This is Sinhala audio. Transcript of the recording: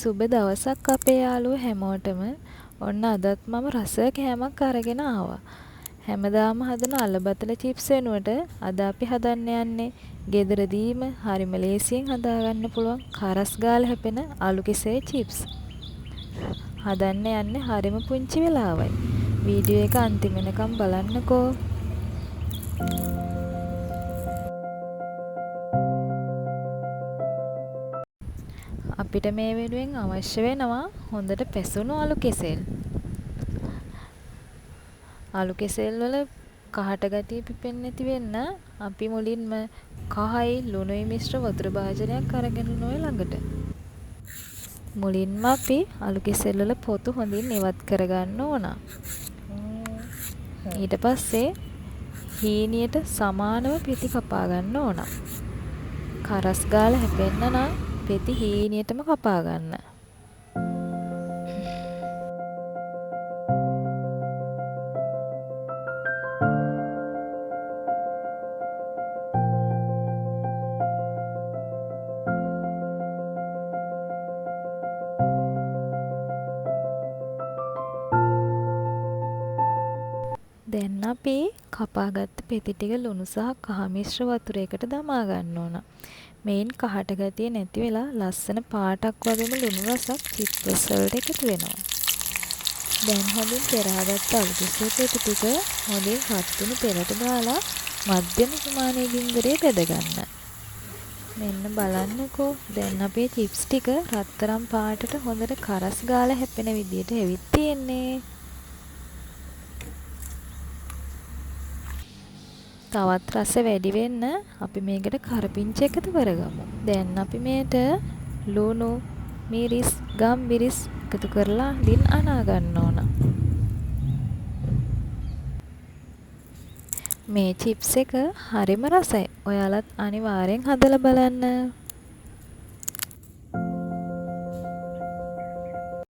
සුබ දවසක් අපේ යාළුවෝ හැමෝටම. ඔන්න අදත් මම රස කෑමක් අරගෙන ආවා. හැමදාම හදන අලබතල චිප්ස් වෙනුවට අද අපි හදන්න යන්නේ ගෙදරදීම හරිම ලේසියෙන් හදාගන්න පුළුවන් කරස් ගාලා හැපෙන ආලු කෙසෙල් චිප්ස්. හදන්න යන්නේ හරිම පුංචි වෙලාවයි. වීඩියෝ එක අන්තිම වෙනකම් බලන්නකෝ. අපිට මේ වෙනුවෙන් අවශ්‍ය වෙනවා හොඳට පැසුණු ආලු කෙසෙල්. ආලු කෙසෙල් වල කහට ගතිය පිපෙන්නේ නැති වෙන්න අපි මුලින්ම කහයි ලුණුයි මිශ්‍ර වතුර භාජනයක් අරගෙන ඔය ළඟට. මුලින්ම අපි ආලු කෙසෙල් වල පොතු හොඳින් ඉවත් කරගන්න ඕන. ඊට පස්සේ හීනියට සමානව පෙති කපා ගන්න ඕන. කරස් ගාලා හැපෙන්න නම් පෙති හීනියටම කපා ගන්න. දැන් අපි කපාගත්ත පෙති ටික ලුණු සහ කහ මිශ්‍ර වතුරයකට දමා ගන්න ඕන. මේන් කහට ගතිය නැති වෙලා ලස්සන පාටක් වගේම ලුණු රසක් චිප්ස් වලට එකතු වෙනවා. දැන් හොඳින් පෙරාගත්ත ආලු කෙසෙල් පෙති ටික හොඳින් රත් වෙන පෙරට දාලා මධ්‍යම ප්‍රමාණයේ ගින්දරේ බෙද ගන්න. මෙන්න බලන්නකෝ. දැන් අපේ චිප්ස් ටික රත්තරන් පාටට හොඳට කරස් ගාලා හැපෙන විදියට එවිත් තියෙන්නේ. තවත් රස වැඩි වෙන්න අපි මේකට කරපිංච එකතු කරගමු. දැන් අපි මේට ලුණු, මිරිස්, ගම්මිරිස් එකතු කරලා දින් අනා ගන්න ඕන. මේ චිප්ස් එක හරිම රසයි. ඔයාලත් අනිවාර්යෙන් හදලා බලන්න.